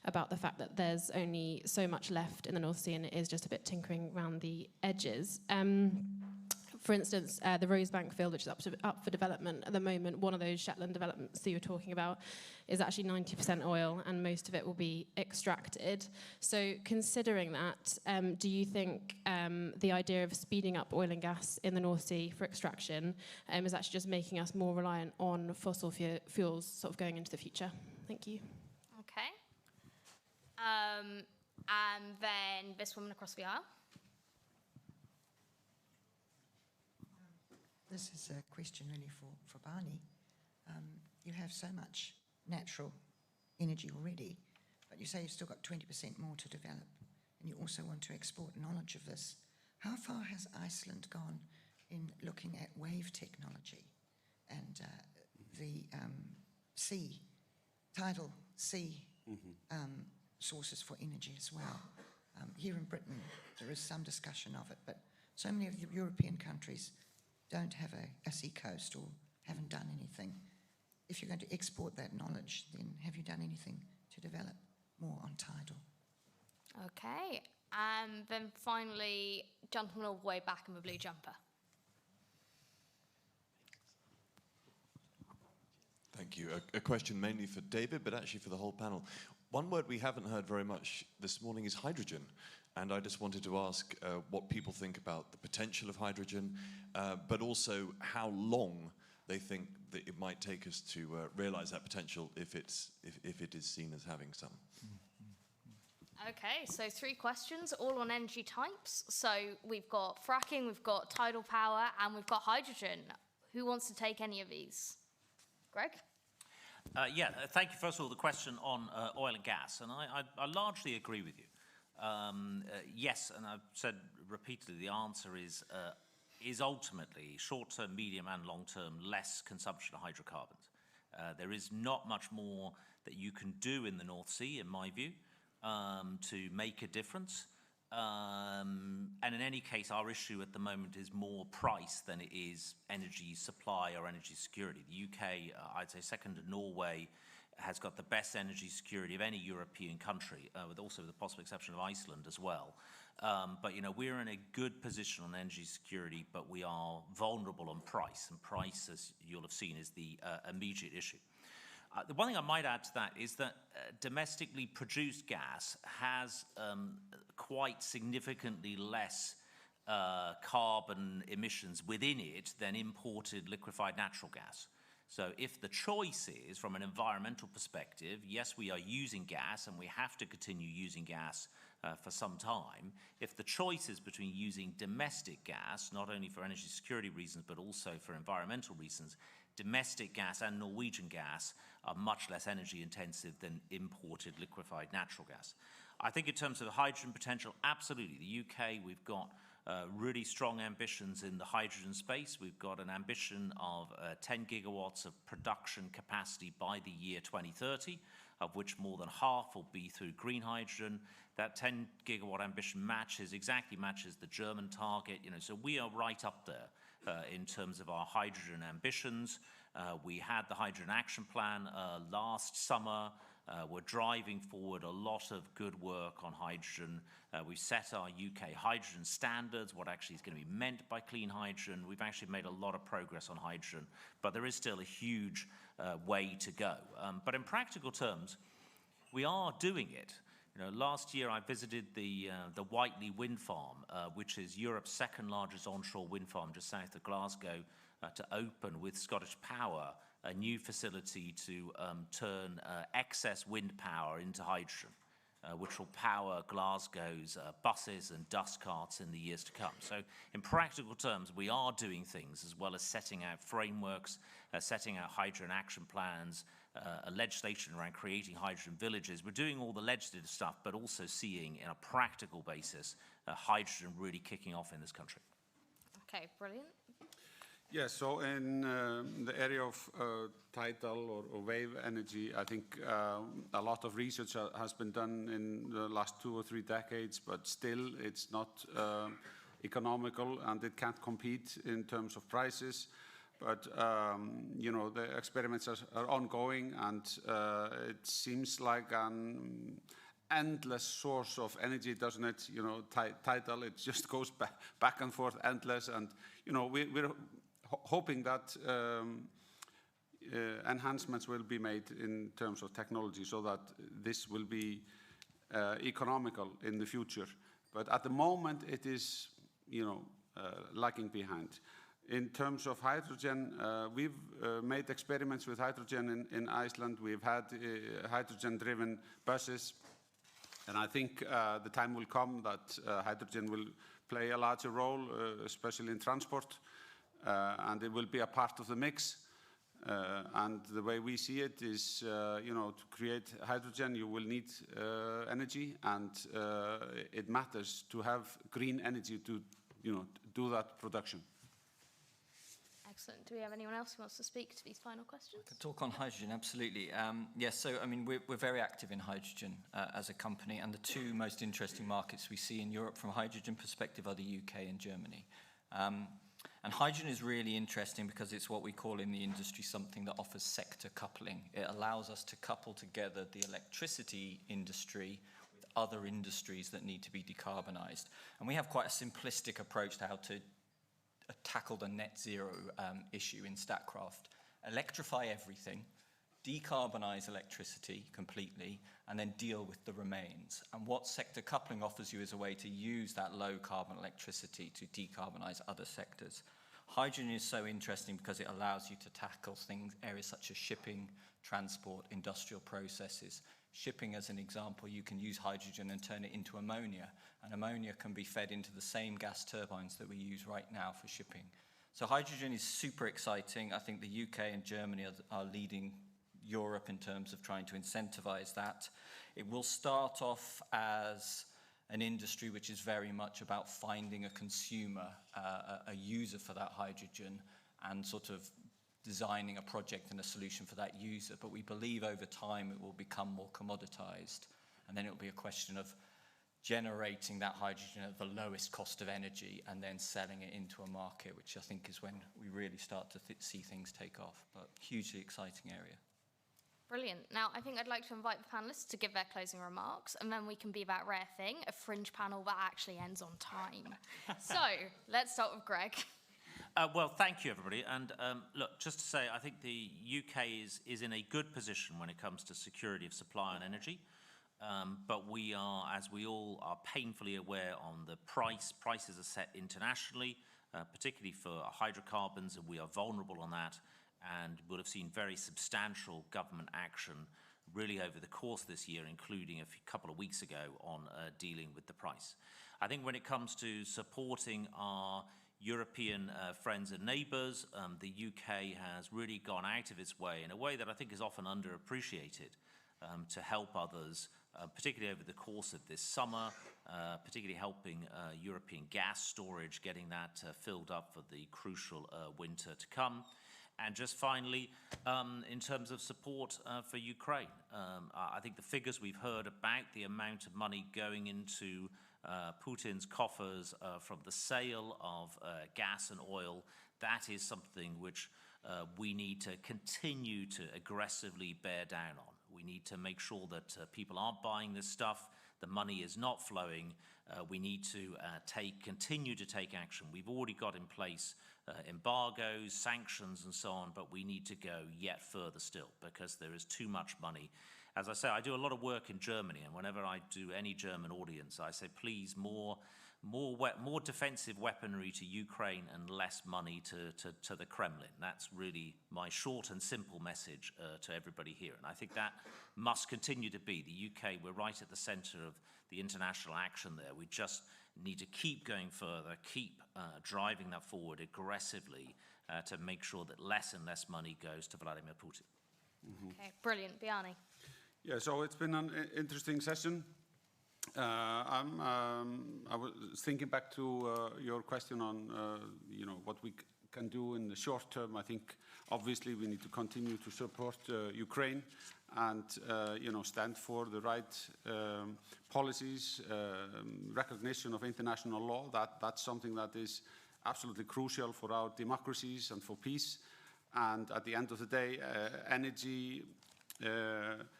Speaker 12: about the fact that there's only so much left in the North Sea and it is just a bit tinkering around the edges. For instance, the Rosebank field, which is up for development at the moment, one of those Shetland developments that you were talking about, is actually 90% oil, and most of it will be extracted. So considering that, do you think the idea of speeding up oil and gas in the North Sea for extraction is actually just making us more reliant on fossil fuels sort of going into the future? Thank you.
Speaker 1: Okay. And then this woman across the aisle.
Speaker 13: This is a question really for Bjarni. You have so much natural energy already, but you say you've still got 20% more to develop, and you also want to export knowledge of this. How far has Iceland gone in looking at wave technology and the tidal sea sources for energy as well? Here in Britain, there is some discussion of it, but so many of the European countries don't have a sea coast or haven't done anything. If you're going to export that knowledge, then have you done anything to develop more on tidal?
Speaker 1: Okay, and then finally, gentleman all the way back in the blue jumper.
Speaker 14: Thank you. A question mainly for David, but actually for the whole panel. One word we haven't heard very much this morning is hydrogen. And I just wanted to ask what people think about the potential of hydrogen, but also how long they think that it might take us to realize that potential if it is seen as having some.
Speaker 1: Okay, so 3 questions, all on energy types. So we've got fracking, we've got tidal power, and we've got hydrogen. Who wants to take any of these? Greg?
Speaker 3: Thank you. First of all, the question on oil and gas, and I largely agree with you. Yes, and I've said repeatedly, the answer is ultimately short-term, medium, and long-term less consumption of hydrocarbons. There is not much more that you can do in the North Sea, in my view, to make a difference. And in any case, our issue at the moment is more price than it is energy supply or energy security. The UK, I'd say second to Norway, has got the best energy security of any European country, with also the possible exception of Iceland as well. But we're in a good position on energy security, but we are vulnerable on price, and price, as you'll have seen, is the immediate issue. The one thing I might add to that is that domestically produced gas has quite significantly less carbon emissions within it than imported liquefied natural gas. So if the choice is, from an environmental perspective, yes, we are using gas and we have to continue using gas for some time. If the choice is between using domestic gas, not only for energy security reasons, but also for environmental reasons, domestic gas and Norwegian gas are much less energy intensive than imported liquefied natural gas. I think in terms of the hydrogen potential, absolutely. The UK, we've got really strong ambitions in the hydrogen space. We've got an ambition of 10 gigawatts of production capacity by the year 2030, of which more than half will be through green hydrogen. That 10 gigawatt ambition exactly matches the German target. So we are right up there in terms of our hydrogen ambitions. We had the Hydrogen Action Plan last summer. We're driving forward a lot of good work on hydrogen. We've set our UK hydrogen standards, what actually is going to be meant by clean hydrogen. We've actually made a lot of progress on hydrogen, but there is still a huge way to go. But in practical terms, we are doing it. Last year I visited the Whiteley wind farm, which is Europe's second largest onshore wind farm just south of Glasgow, to open with Scottish Power a new facility to turn excess wind power into hydrogen, which will power Glasgow's buses and dust carts in the years to come. So in practical terms, we are doing things as well as setting out frameworks, setting out hydrogen action plans, a legislation around creating hydrogen villages. We're doing all the legislative stuff, but also seeing in a practical basis hydrogen really kicking off in this country.
Speaker 1: Okay, brilliant.
Speaker 2: Yes, so in the area of tidal or wave energy, I think a lot of research has been done in the last 2 or 3 decades, but still it's not economical and it can't compete in terms of prices. But, the experiments are ongoing, and it seems like an endless source of energy, doesn't it? Tidal, it just goes back and forth, endless. And, we're hoping that enhancements will be made in terms of technology so that this will be economical in the future. But at the moment, it is, lagging behind. In terms of hydrogen, we've made experiments with hydrogen in Iceland. We've had hydrogen-driven buses. And I think the time will come that hydrogen will play a larger role, especially in transport. And it will be a part of the mix. And the way we see it is, to create hydrogen, you will need energy. And it matters to have green energy to, do that production.
Speaker 1: Excellent. Do we have anyone else who wants to speak to these final questions?
Speaker 6: I can talk on hydrogen, absolutely. Yes, so we're very active in hydrogen as a company, and the 2 most interesting markets we see in Europe from a hydrogen perspective are the UK and Germany. And hydrogen is really interesting because it's what we call in the industry something that offers sector coupling. It allows us to couple together the electricity industry with other industries that need to be decarbonised. And we have quite a simplistic approach to how to tackle the net zero issue in Statkraft. Electrify everything, decarbonise electricity completely, and then deal with the remains. And what sector coupling offers you is a way to use that low carbon electricity to decarbonise other sectors. Hydrogen is so interesting because it allows you to tackle areas such as shipping, transport, industrial processes. Shipping, as an example, you can use hydrogen and turn it into ammonia, and ammonia can be fed into the same gas turbines that we use right now for shipping. So hydrogen is super exciting. I think the UK and Germany are leading Europe in terms of trying to incentivize that. It will start off as an industry which is very much about finding a consumer, a user for that hydrogen, and sort of designing a project and a solution for that user. But we believe over time it will become more commoditized, and then it will be a question of generating that hydrogen at the lowest cost of energy and then selling it into a market, which I think is when we really start to see things take off. But hugely exciting area.
Speaker 1: Brilliant. Now, I think I'd like to invite the panelists to give their closing remarks, and then we can be that rare thing, a fringe panel that actually ends on time. So, let's start with Greg.
Speaker 3: Well, thank you, everybody. And look, just to say, I think the UK is in a good position when it comes to security of supply and energy. But we are, as we all are painfully aware on the prices are set internationally, particularly for hydrocarbons, and we are vulnerable on that. And we'll have seen very substantial government action really over the course of this year, including a couple of weeks ago on dealing with the price. I think when it comes to supporting our European friends and neighbours, the UK has really gone out of its way in a way that I think is often underappreciated to help others, particularly over the course of this summer, particularly helping European gas storage, getting that filled up for the crucial winter to come. And just finally, in terms of support for Ukraine, I think the figures we've heard about the amount of money going into Putin's coffers from the sale of gas and oil, that is something which we need to continue to aggressively bear down on. We need to make sure that people aren't buying this stuff, the money is not flowing. We need to continue to take action. We've already got in place embargoes, sanctions, and so on, but we need to go yet further still because there is too much money. As I say, I do a lot of work in Germany, and whenever I do any German audience, I say, please, more defensive weaponry to Ukraine and less money to the Kremlin. That's really my short and simple message to everybody here. And I think that must continue to be. The UK, we're right at the center of the international action there. We just need to keep going further, keep driving that forward aggressively to make sure that less and less money goes to Vladimir Putin.
Speaker 1: Mm-hmm. Okay, brilliant. Bjarni.
Speaker 2: Yeah, so it's been an interesting session. I was thinking back to your question on, what we can do in the short term. I think obviously we need to continue to support Ukraine and, stand for the right policies, recognition of international law. That's something that is absolutely crucial for our democracies and for peace. And at the end of the day, energy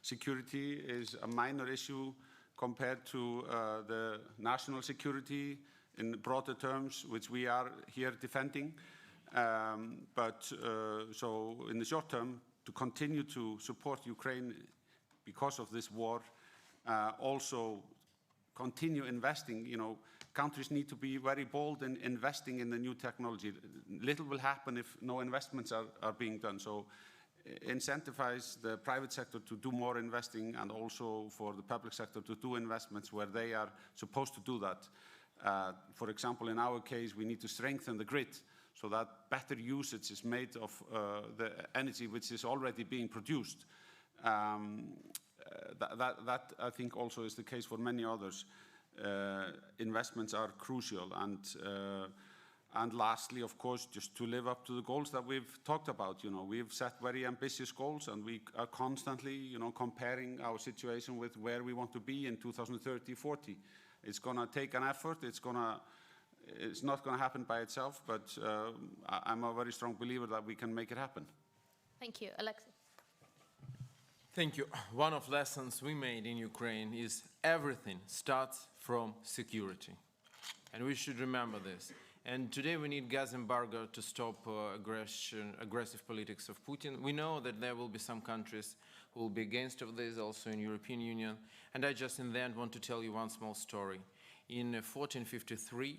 Speaker 2: security is a minor issue compared to the national security in broader terms, which we are here defending. So in the short term, to continue to support Ukraine because of this war, also continue investing. Countries need to be very bold in investing in the new technology. Little will happen if no investments are being done. So incentivize the private sector to do more investing and also for the public sector to do investments where they are supposed to do that. For example, in our case, we need to strengthen the grid so that better usage is made of the energy which is already being produced. That I think also is the case for many others. Investments are crucial. And lastly, of course, just to live up to the goals that we've talked about. We've set very ambitious goals, and we are constantly, comparing our situation with where we want to be in 2030, 40. It's going to take an effort. It's not going to happen by itself, but I'm a very strong believer that we can make it happen.
Speaker 1: Thank you. Oleksiy.
Speaker 4: Thank you. One of the lessons we made in Ukraine is everything starts from security. And we should remember this. And today we need gas embargo to stop aggressive politics of Putin. We know that there will be some countries who will be against of this, also in European Union. And I just in the end want to tell you one small story. In 1453,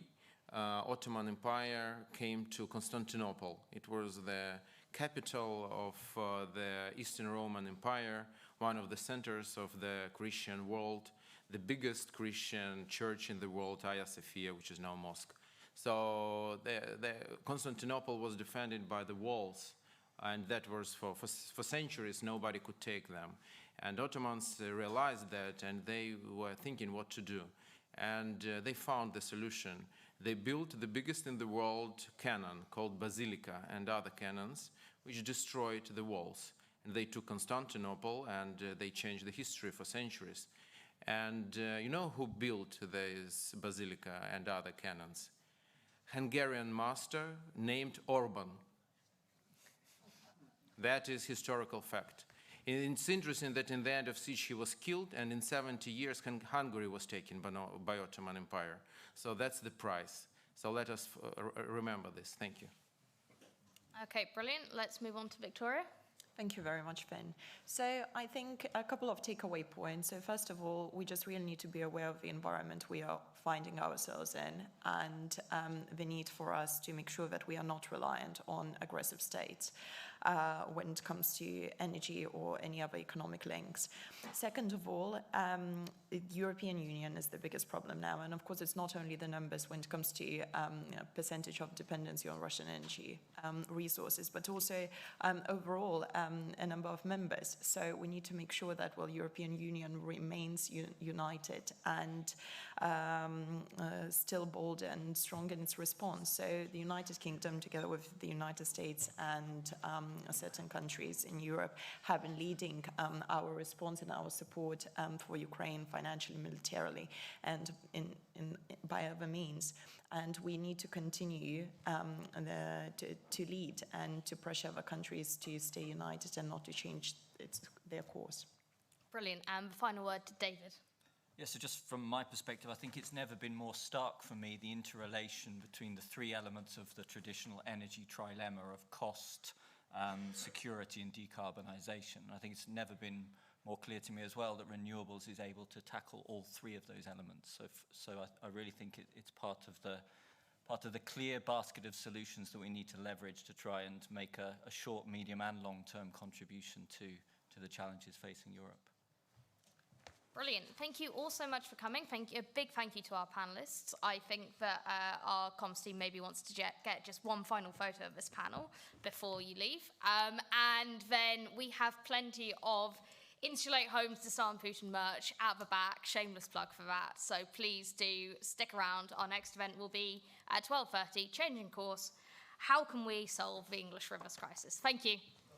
Speaker 4: Ottoman Empire came to Constantinople. It was the capital of the Eastern Roman Empire, one of the centers of the Christian world, the biggest Christian church in the world, Hagia Sophia, which is now mosque. So the Constantinople was defended by the walls, and that was for centuries nobody could take them. And Ottomans realized that, and they were thinking what to do. And they found the solution. They built the biggest in the world cannon called Basilica and other cannons, which destroyed the walls. And they took Constantinople and they changed the history for centuries. And you know who built this Basilica and other cannons? Hungarian master named Orban. That is historical fact. It's interesting that in the end of siege he was killed, and in 70 years Hungary was taken by Ottoman Empire. So that's the price. So let us remember this. Thank you.
Speaker 1: Okay, brilliant. Let's move on to Viktorija.
Speaker 5: Thank you very much, Ben. So I think a couple of takeaway points. So first of all, we just really need to be aware of the environment we are finding ourselves in, and the need for us to make sure that we are not reliant on aggressive states when it comes to energy or any other economic links. Second of all, the European Union is the biggest problem now, and of course it's not only the numbers when it comes to percentage of dependency on Russian energy resources, but also overall a number of members. So we need to make sure that, well, European Union remains united and still bold and strong in its response. So the United Kingdom, together with the United States and certain countries in Europe, have been leading our response and our support for Ukraine financially, militarily, and by other means. And we need to continue to lead and to pressure other countries to stay united and not to change their course.
Speaker 1: Brilliant. And the final word to David.
Speaker 6: Yes, so just from my perspective, I think it's never been more stark for me, the interrelation between the three elements of the traditional energy trilemma of cost, security and decarbonisation. I think it's never been more clear to me as well that renewables is able to tackle all three of those elements. So I really think it's part of the clear basket of solutions that we need to leverage to try and make a short, medium and long-term contribution to the challenges facing Europe.
Speaker 1: Brilliant. Thank you all so much for coming. A big thank you to our panelists. I think that our comms team maybe wants to get just one final photo of this panel before you leave. And then we have plenty of Insulate Homes, Disarm Putin merch at the back. Shameless plug for that. So please do stick around. Our next event will be at 12:30, changing course. How can we solve the English rivers crisis? Thank you.